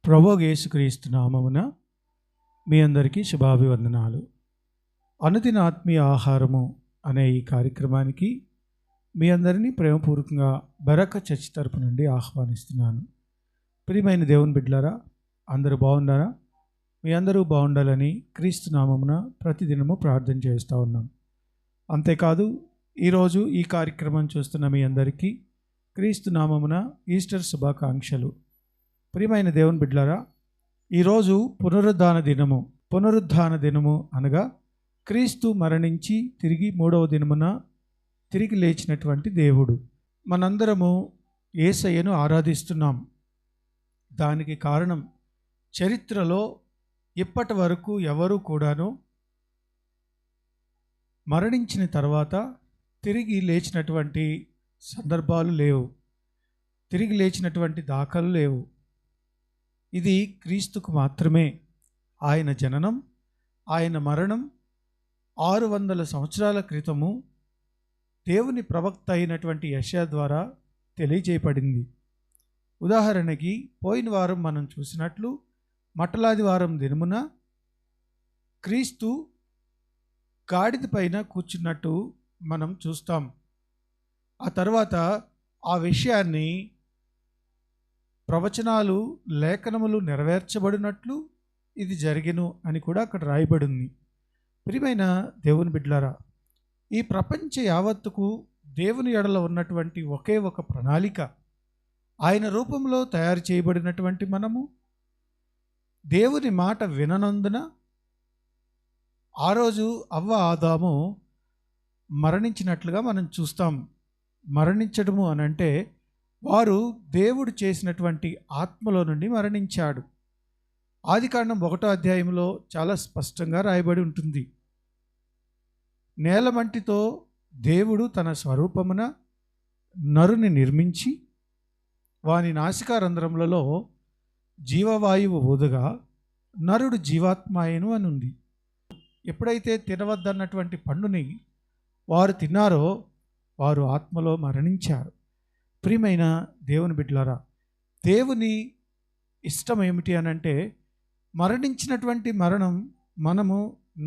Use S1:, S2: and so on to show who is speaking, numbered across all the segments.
S1: ప్రభువైన యేసుక్రీస్తు నామమున మీ అందరికీ శుభాభివందనాలు. అనుదిన ఆత్మీయ ఆహారము అనే ఈ కార్యక్రమానికి మీ అందరినీ ప్రేమపూర్వకంగా బరక చర్చ్ తరపు నుండి ఆహ్వానిస్తున్నాను. ప్రియమైన దేవుని బిడ్డలారా, అందరూ బాగున్నారా? మీ అందరూ బాగుండాలని క్రీస్తు నామమున ప్రతిదినము ప్రార్థన చేస్తూ ఉన్నాం. అంతేకాదు, ఈరోజు ఈ కార్యక్రమం చూస్తున్న మీ అందరికీ క్రీస్తు నామమున ఈస్టర్ శుభాకాంక్షలు. ప్రియమైన దేవుని బిడ్డలారా, ఈరోజు పునరుద్ధాన దినము అనగా క్రీస్తు మరణించి తిరిగి 3వ దినమున తిరిగి లేచినటువంటి దేవుడు. మనందరము యేసయ్యను ఆరాధిస్తున్నాం. దానికి కారణం, చరిత్రలో ఇప్పటి వరకు ఎవరు కూడాను మరణించిన తర్వాత తిరిగి లేచినటువంటి సందర్భాలు లేవు, తిరిగి లేచినటువంటి దాఖలు లేవు. ఇది క్రీస్తుకు మాత్రమే. ఆయన జననం, ఆయన మరణం 600 సంవత్సరాల క్రితము దేవుని ప్రవక్త అయినటువంటి యెషయా ద్వారా తెలియజేయబడింది. ఉదాహరణకి, పోయిన వారం మనం చూసినట్లు మట్టలాదివారం దినమున క్రీస్తు గాడిద పైన కూర్చున్నట్టు మనం చూస్తాం. ఆ తర్వాత ఆ విషయాన్ని ప్రవచనాలు, లేఖనములు నెరవేర్చబడినట్లు ఇది జరిగెను అని కూడా అక్కడ రాయబడింది. ప్రియమైన దేవుని బిడ్డలారా, ఈ ప్రపంచ యావత్తుకు దేవుని ఎడల ఉన్నటువంటి ఒకే ఒక ప్రణాళిక, ఆయన రూపంలో తయారు చేయబడినటువంటి మనము దేవుని మాట విననందున ఆ రోజు అవ్వ ఆదాము మరణించినట్లుగా మనం చూస్తాం. మరణించడము అనంటే వారు దేవుడు చేసినటువంటి ఆత్మలో నుండి మరణించాడు. ఆదికాండం 1వ అధ్యాయంలో చాలా స్పష్టంగా రాయబడి ఉంటుంది. నేలమంటితో దేవుడు తన స్వరూపమున నరుని నిర్మించి వాని నాసికారంధ్రములలో జీవవాయువు ఊదగా నరుడు జీవాత్మాయను అని ఉంది. ఎప్పుడైతే తినవద్దన్నటువంటి పండుని వారు తిన్నారో వారు ఆత్మలో మరణించారు. ప్రియమైన దేవుని బిడ్డలారా, దేవుని ఇష్టం ఏమిటి అనంటే, మరణించినటువంటి మరణం మనము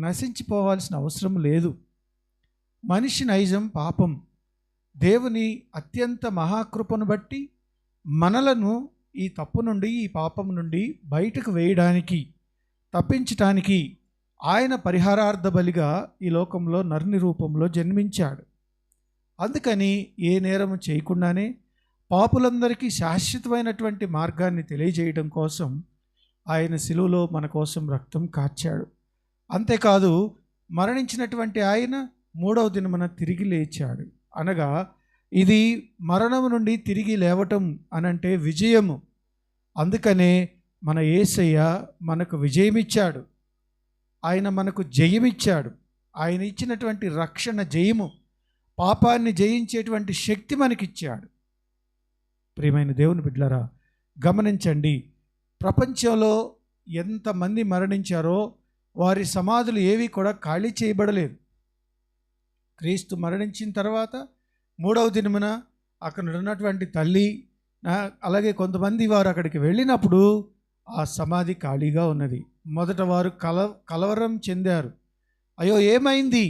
S1: నశించిపోవాల్సిన అవసరం లేదు. మనిషి నైజం పాపం. దేవుని అత్యంత మహాకృపను బట్టి మనలను ఈ తప్పు నుండి, ఈ పాపం నుండి బయటకు వేయడానికి, తప్పించటానికి ఆయన పరిహారార్థ బలిగా ఈ లోకంలో నరుని రూపంలో జన్మించాడు. అందుకని ఏ నేరము చేయకుండానే పాపులందరికీ శాశ్వతమైనటువంటి మార్గాన్ని తెలియజేయడం కోసం ఆయన శిలువలో మన కోసం రక్తం కార్చాడు. అంతేకాదు, మరణించినటువంటి ఆయన 3వ దినమున తిరిగి లేచాడు. అనగా ఇది మరణము నుండి తిరిగి లేవటం అనంటే విజయము. అందుకనే మన యేసయ్య మనకు విజయమిచ్చాడు. ఆయన మనకు జయమిచ్చాడు. ఆయన ఇచ్చినటువంటి రక్షణ జయము, పాపాన్ని జయించేటువంటి శక్తి మనకిచ్చాడు. ప్రియమైన దేవుని బిడ్డలారా, గమనించండి, ప్రపంచంలో ఎంతమంది మరణించారో వారి సమాధులు ఏవి కూడా ఖాళీ చేయబడలేదు. క్రీస్తు మరణించిన తర్వాత 3వ దినమున అక్కడ ఉన్నటువంటి తల్లి, అలాగే కొంతమంది వారు అక్కడికి వెళ్ళినప్పుడు ఆ సమాధి ఖాళీగా ఉన్నది. మొదట వారు కలవరం చెందారు. అయ్యో, ఏమైంది?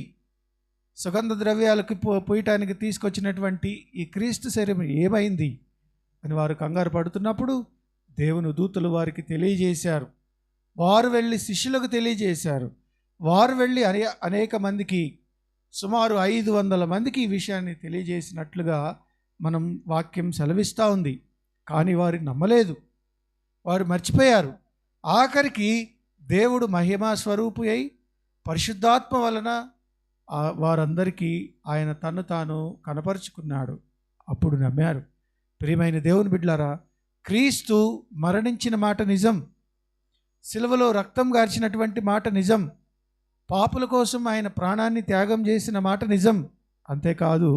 S1: సుగంధ ద్రవ్యాలకు పోయటానికి తీసుకొచ్చినటువంటి ఈ క్రీస్తు శరీరం ఏమైంది అని వారు కంగారు పడుతున్నప్పుడు దేవుని దూతలు వారికి తెలియజేశారు. వారు వెళ్ళి శిష్యులకు తెలియజేశారు. వారు వెళ్ళి అనేక మందికి, సుమారు 500 మందికి ఈ విషయాన్ని తెలియజేసినట్లుగా మనం వాక్యం సెలవిస్తూ ఉంది. కానీ వారు నమ్మలేదు, వారు మర్చిపోయారు. ఆఖరికి దేవుడు మహిమా స్వరూపు అయి పరిశుద్ధాత్మ వలన వారందరికీ ఆయన తను తాను కనపరుచుకున్నాడు. అప్పుడు నమ్మారు. ప్రియమైన దేవుని బిడ్డలారా, క్రీస్తు మరణించిన మాట నిజం, సిలువలో రక్తం గార్చినటువంటి మాట నిజం, పాపుల కోసం ఆయన ప్రాణాన్ని త్యాగం చేసిన మాట నిజం. అంతేకాదు,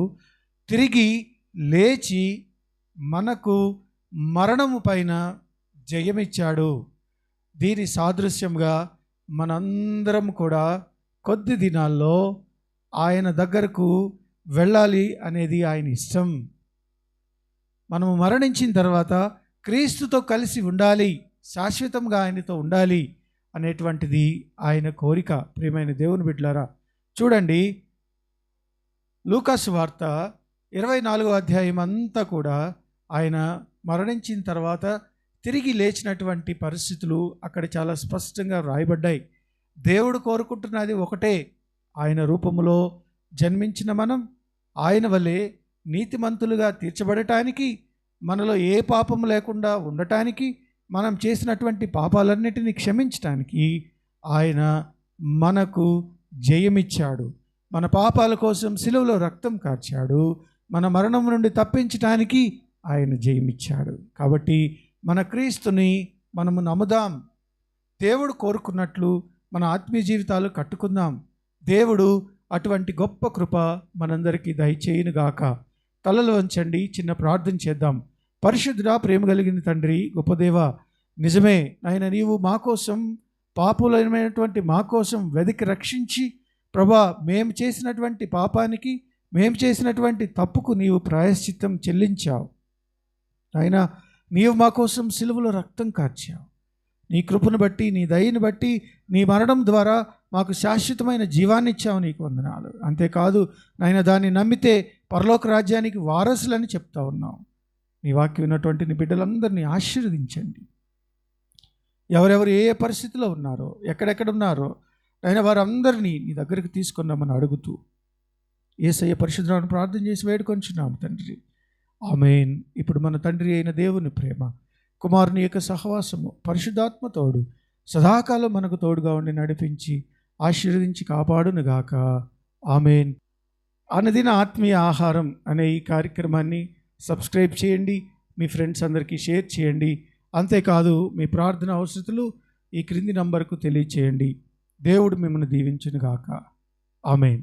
S1: తిరిగి లేచి మనకు మరణము పైన జయమిచ్చాడు. దీని సాదృశ్యంగా మనందరం కూడా కొద్ది దినాల్లో ఆయన దగ్గరకు వెళ్ళాలి అనేది ఆయన ఇష్టం. మనము మరణించిన తర్వాత క్రీస్తుతో కలిసి ఉండాలి శాశ్వతంగా ఆయనతో ఉండాలి అనేటువంటిది ఆయన కోరిక. ప్రియమైన దేవుని బిడ్డలారా, చూడండి, లూకాసు వార్త 24వ అధ్యాయం అంతా కూడా ఆయన మరణించిన తర్వాత తిరిగి లేచినటువంటి పరిస్థితులు అక్కడ చాలా స్పష్టంగా రాయబడ్డాయి. దేవుడు కోరుకుంటున్నది ఒకటే, ఆయన రూపములో జన్మించిన మనం ఆయన వలె నీతిమంతులుగా తీర్చబడటానికి, మనలో ఏ పాపం లేకుండా ఉండటానికి, మనం చేసినటువంటి పాపాలన్నిటినీ క్షమించటానికి ఆయన మనకు జయమిచ్చాడు. మన పాపాల కోసం సిలువలో రక్తం కార్చాడు. మన మరణం నుండి తప్పించటానికి ఆయన జయమిచ్చాడు. కాబట్టి మన క్రీస్తుని మనము నమ్ముదాం. దేవుడు కోరుకున్నట్లు మన ఆత్మీయ జీవితాలు కట్టుకుందాం. దేవుడు అటువంటి గొప్ప కృప మనందరికీ దయచేయునుగాక. తలలు వంచండి, చిన్న ప్రార్థన చేద్దాం. పరిశుద్ధుడా, ప్రేమ కలిగిన తండ్రి, గొప్ప దేవా, నిజమే నాయన, నీవు మా కోసం, పాపులమైనటువంటి మా కోసం వెదికి రక్షించి, ప్రభా, మేము చేసినటువంటి పాపానికి, మేము చేసినటువంటి తప్పుకు నీవు ప్రాయశ్చిత్తం చెల్లించావు. నాయన, నీవు మా కోసం సిలువలో రక్తం కార్చావు. నీ కృపను బట్టి, నీ దయను బట్టి, నీ మరణం ద్వారా మాకు శాశ్వతమైన జీవాన్ని ఇచ్చావు. నీకు వందనాలు. అంతేకాదు నాయన, దాన్ని నమ్మితే పరలోక రాజ్యానికి వారసులని చెప్తా ఉన్నావు. నీ వాక్యం విన్నటువంటి నీ బిడ్డలందరినీ ఆశీర్వదించండి. ఎవరెవరు ఏ ఏ పరిస్థితిలో ఉన్నారో, ఎక్కడెక్కడ ఉన్నారో అయినా వారందరినీ నీ దగ్గరికి తీసుకున్నామని అడుగుతూ యేసయ్య పరిశుద్ధులను ప్రార్థన చేసి వేడుకొంచున్నాము తండ్రి. ఆమేన్. ఇప్పుడు మన తండ్రి అయిన దేవుని ప్రేమ, కుమారుని యొక్క సహవాసము, పరిశుద్ధాత్మ తోడు సదాకాలం మనకు తోడుగా ఉండి నడిపించి ఆశీర్వదించి కాపాడునుగాక. ఆమేన్. అనుదిన ఆత్మీయ ఆహారం అనే ఈ కార్యక్రమాన్ని సబ్స్క్రైబ్ చేయండి, మీ ఫ్రెండ్స్ అందరికీ షేర్ చేయండి. అంతేకాదు మీ ప్రార్థన అవసరతలు ఈ క్రింది నంబర్కు తెలియచేయండి. దేవుడు మిమ్మల్ని దీవించునుగాక. ఆమేన్.